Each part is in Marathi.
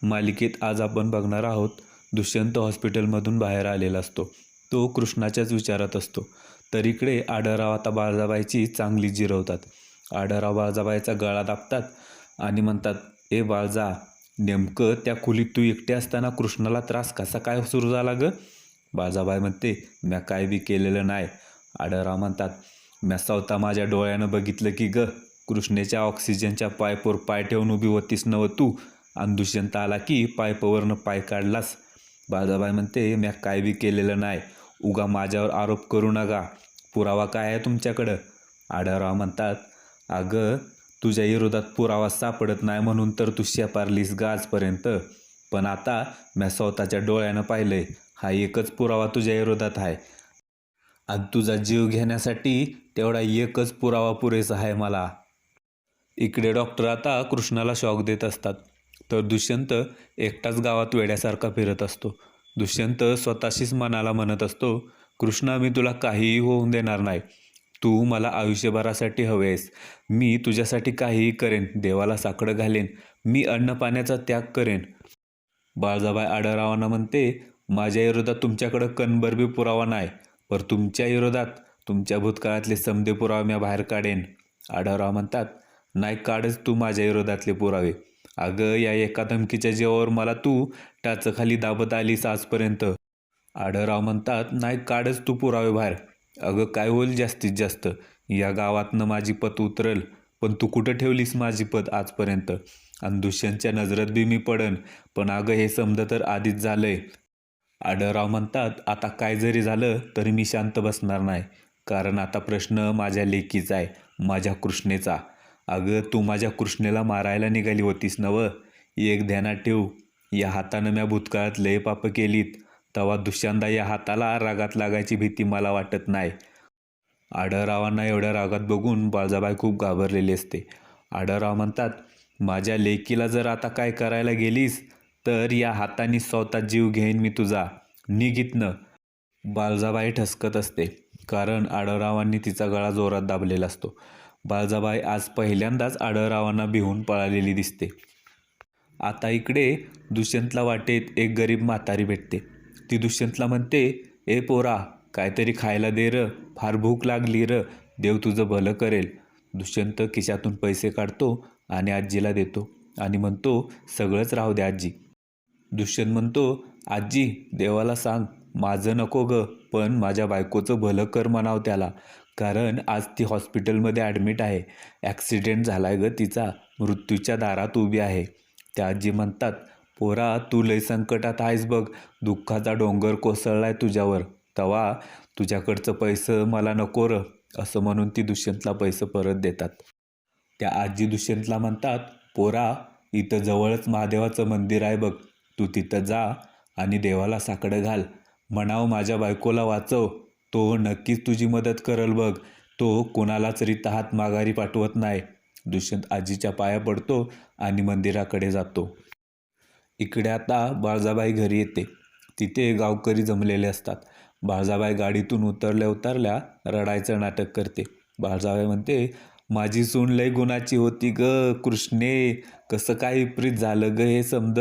मालिकेत आज आपण बघणार आहोत. दुष्यंत हॉस्पिटलमधून बाहेर आलेला असतो. तो कृष्णाच्याच विचारात असतो. तर इकडे आढळराव आता बाळजाबाईची चांगली जिरवतात. आढळराव बाळजाबाईचा गळा दाबतात आणि म्हणतात, ए बाळजा, नेमकं त्या खोलीत तू एकटे असताना कृष्णाला त्रास कसा काय सुरू झाला ग? बाळजाबाई म्हणते, म्या काय बी केलेलं नाही. आढळराव म्हणतात, म्या स्वतः माझ्या डोळ्यानं बघितलं की ग, कृष्णेच्या ऑक्सिजनच्या पाईपवर पाय ठेवून उभी होतीस नव तू, आणि दुष्यंत आला की पाईपवरनं पाय काढलास. बाळजाबाई म्हणते, म्या काय बी केलेलं नाही, उगा माझ्यावर आरोप करू नका, पुरावा काय आहे तुमच्याकडं? आढळराव म्हणतात, अगं तुझ्या विरोधात पुरावा सापडत नाही म्हणून तर तू शेपारलीस ग आजपर्यंत, पण आता म्या स्वतःच्या डोळ्यानं पाहिलंय, हा एकच पुरावा तुझ्या विरोधात आहे. आणि तुझा जीव घेण्यासाठी तेवढा एकच पुरावा पुरेसा आहे मला. इकडे डॉक्टर आता कृष्णाला शॉक देत असतात. तर दुष्यंत एकटाच गावात वेड्यासारखा फिरत असतो. दुष्यंत स्वतःशीच मनाला म्हणत असतो, कृष्णा, मी तुला काहीही होऊन देणार नाही. तू मला आयुष्यभरासाठी हवे आहेस. मी तुझ्यासाठी काहीही करेन, देवाला साकडं घालेन, मी अन्न पाण्याचा त्याग करेन. बाळजाबाई आढळरावांना म्हणते, माझ्या विरोधात तुमच्याकडं कणभर बी पुरावा नाही, पर तुमच्या विरोधात तुमच्या भूतकाळातले समदे पुरावे मी बाहेर काढेन. आढळराव म्हणतात, नाही काढच तू माझ्या विरोधातले पुरावे. अगं या एका धमकीच्या जीवावर मला तू टाचखाली दाबत आलीस आजपर्यंत. आढळराव म्हणतात, नाही काढच तू पुरावे बाहेर. अगं काय होईल जास्तीत जास्त, या गावातनं माझी पत उतरल, पण तू कुठं ठेवलीस माझी पत आजपर्यंत? आणि दुष्यंतच्या नजरेत बी मी पडन, पण अगं हे समजा तर आधीच झालंय. आढळराव म्हणतात, आता काय जरी झालं तरी मी शांत बसणार नाही, कारण आता प्रश्न माझ्या लेकीचा आहे, माझ्या कृष्णेचा. अगं तू माझ्या कृष्णेला मारायला निघाली होतीस नवं. एक ध्यानात ठेव, या हातानं म्या भूतकाळात लय पापं केलीत, तेव्हा दुष्यंता या हाताला रागात लागायची भीती मला वाटत नाही. आढळरावांना एवढ्या रागात बघून बाळजाबाई खूप घाबरलेली असते. आढळराव म्हणतात, माझ्या लेकीला जर आता काय करायला गेलीस तर या हाताने स्वतः जीव घेईन मी तुझा, निघितनं. बाळजाबाई ठसकत असते, कारण आढळरावांनी तिचा गळा जोरात दाबलेला असतो. बाळजाबाई आज पहिल्यांदाच आढळरावांना भिवून पळालेली दिसते. आता इकडे दुष्यंतला वाटेत एक गरीब म्हातारी भेटते. ती दुष्यंतला म्हणते, ए पोरा, काहीतरी खायला दे र, फार भूक लागली र, देव तुझं भलं करेल. दुष्यंत खिशातून पैसे काढतो आणि आजीला देतो आणि म्हणतो, सगळंच राहू दे आजी. दुष्यंत म्हणतो, आजी देवाला सांग, माझं नको ग, पण माझ्या बायकोचं भलं कर म्हणावं त्याला, कारण आज ती हॉस्पिटलमध्ये ॲडमिट आहे. ॲक्सिडेंट झाला आहे ग तिचा, मृत्यूच्या दारात उभी आहे. त्या आजी म्हणतात, पोरा तू लय संकटात आहेस बघ, दुःखाचा डोंगर कोसळलाय तुझ्यावर, तवा तुझ्याकडचं पैसं मला नको र, असं म्हणून ती दुष्यंतला पैसे परत देतात. त्या आजी दुष्यंतला म्हणतात, पोरा इथं जवळच महादेवाचं मंदिर आहे बघ, तू तिथं जा आणि देवाला साकडं घाल, म्हणाव माझ्या बायकोला वाचव, तो नक्कीच तुझी मदत करल बघ, तो कोणालाच रिता हात माघारी पाठवत नाही. दुष्यंत आजीच्या पाया पडतो आणि मंदिराकडे जातो. इकडे आता बाळजाबाई घरी येते. तिथे गावकरी जमलेले असतात. बाळजाबाई गाडीतून उतरल्या उतरल्या रडायचं नाटक करते. बाळजाबाई म्हणते, माझी सून लय गुणाची होती ग कृष्णे, कसं काय विपरीत झालं ग हे समद.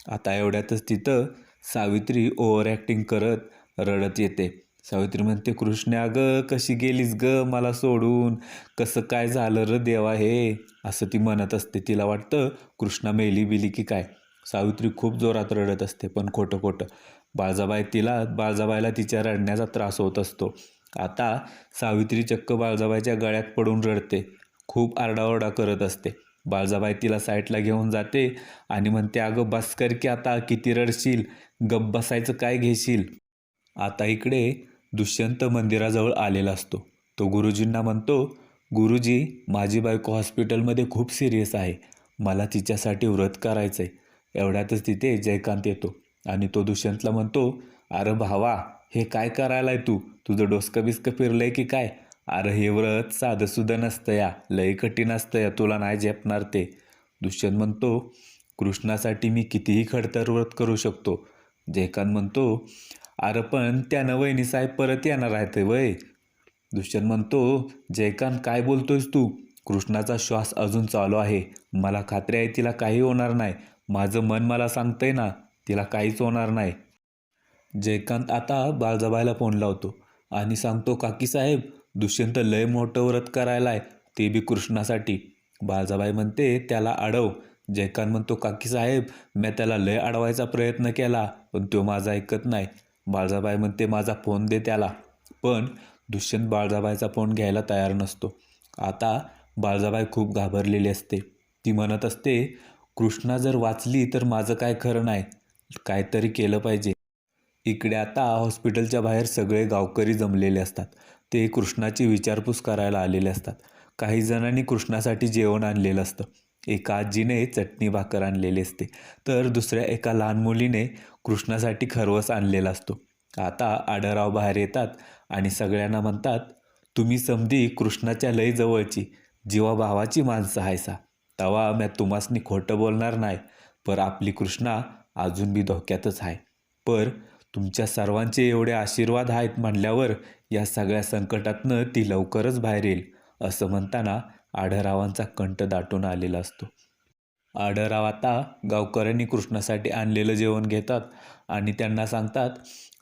आता एवढ्यातच तिथं सावित्री ओव्हर ॲक्टिंग करत रडत येते. सावित्री म्हणते, कृष्णे अगं कशी गेलीस ग मला सोडून, कसं काय झालं र देवा हे, असं ती म्हणत असते. तिला वाटतं कृष्णा मेली बिली की काय. सावित्री खूप जोरात रडत असते, पण खोटं खोटं. बाळजाबाईला तिच्या रडण्याचा त्रास होत असतो. आता सावित्री चक्क बाळजाबाईच्या गळ्यात पडून रडते, खूप आरडाओरडा करत असते. बाळजाबाई तिला साईडला घेऊन जाते आणि म्हणते, अगं बस कर की आता, किती रडशील, गप्प बसायचं काय घेशील. आता इकडे दुष्यंत मंदिराजवळ आलेला असतो. तो गुरुजींना म्हणतो, गुरुजी माझी बायको हॉस्पिटलमध्ये खूप सिरियस आहे, मला तिच्यासाठी व्रत करायचं आहे. एवढ्यातच तिथे जयकांत येतो आणि तो दुष्यंतला म्हणतो, अरे भावा हे काय करायलाय तू, तुझं डोसकं बिस्कं फिरलंय की काय, अरे हे व्रत साधंसुद्धा नसतं या, लय कठीण असतं या, तुला नाही झेपणार ते. दुष्यंत म्हणतो, कृष्णासाठी मी कितीही खडतर व्रत करू शकतो. जयकांत म्हणतो, अरे पण त्यानं वहिनी साहेब परत येणार आहेत वय. दुष्यंत म्हणतो, जयकांत काय बोलतोयस तू, कृष्णाचा श्वास अजून चालू आहे, मला खात्री आहे तिला काही होणार नाही, माझं मन मला सांगतंय ना, तिला काहीच होणार नाही. जयकांत आता बाळजाबाईला फोन लावतो आणि सांगतो, काकीसाहेब, दुष्यंत लय मोठं व्रत करायलाय, ते बी कृष्णासाठी. बाळजाबाई म्हणते, त्याला अडव. जयकांत म्हणतो, काकीसाहेब, मी त्याला लय अडवायचा प्रयत्न केला, पण तो माझा ऐकत नाही. बाळजाबाई म्हणते, माझा फोन दे त्याला. पण दुष्यंत बाळजाबाईचा फोन घ्यायला तयार नसतो. आता बाळजाबाई खूप घाबरलेली असते. ती म्हणत असते, कृष्णा जर वाचली तर माझं काय खरं नाही, काहीतरी केलं पाहिजे. इकडे आता हॉस्पिटलच्या बाहेर सगळे गावकरी जमलेले असतात. ते कृष्णाची विचारपूस करायला आलेले असतात. काही जणांनी कृष्णासाठी जेवण आणलेलं असतं. एका आजीने चटणी भाकर आणलेली असते, तर दुसऱ्या एका लहान मुलीने कृष्णासाठी खरवस आणलेला असतो. आता आढळराव बाहेर येतात आणि सगळ्यांना म्हणतात, तुम्ही समधी कृष्णाच्या लय जवळची, जीवा भावाची माणसं हायसा. तवा म्या तुम्हासनी खोटं बोलणार नाही, पर आपली कृष्णा अजून बी धोक्यातच आहे. पर तुमच्या सर्वांचे एवढे आशीर्वाद आहेत म्हणल्यावर या सगळ्या संकटातनं ती लवकरच बाहेर येईल, असं म्हणताना आढळरावांचा कंठ दाटून आलेला असतो. आढळराव आता गावकऱ्यांनी कृष्णासाठी आणलेलं जेवण घेतात आणि त्यांना सांगतात,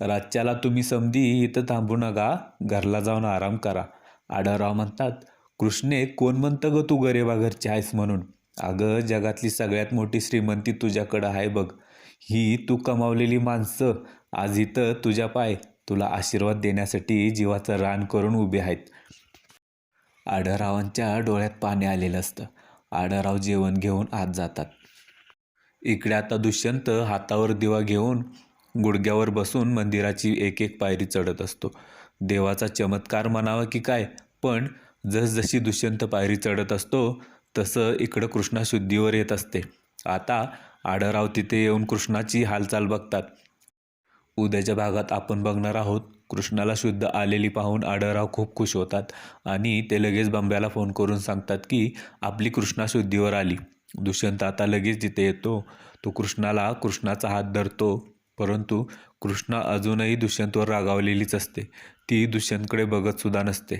रातच्याला तुम्ही समधी इथं थांबू नका, घरला जाऊन आराम करा. आढळराव म्हणतात, कृष्णे, कोण म्हणतं ग तू गरिबा घरची आहेस म्हणून? अगं, जगातली सगळ्यात मोठी श्रीमंती तुझ्याकडं आहे बघ. ही तू कमावलेली माणसं आज इथं तुझ्या पाय तुला आशीर्वाद देण्यासाठी जीवाचं रान करून उभे आहेत. आढळरावांच्या डोळ्यात पाणी आलेलं असतं. आढळराव जेवण घेऊन आत जातात. इकडे आता दुष्यंत हातावर दिवा घेऊन गुडघ्यावर बसून मंदिराची एक एक पायरी चढत असतो. देवाचा चमत्कार म्हणावा की काय, पण जसजशी दुष्यंत पायरी चढत असतो तसं इकडं कृष्णा शुद्धीवर येत असते. आता आढळराव तिथे येऊन कृष्णाची हालचाल बघतात. उद्याच्या भागात आपण बघणार आहोत, कृष्णाला शुद्ध आलेली पाहून आढळराव खूप खुश होतात आणि ते लगेच बंब्याला फोन करून सांगतात की आपली कृष्णा शुद्धीवर आली. दुष्यंत आता लगेच तिथे येतो. तो कृष्णाचा हात धरतो, परंतु कृष्णा अजूनही दुष्यंतवर रागावलेलीच असते. ती दुष्यंतकडे बघत सुद्धा नसते.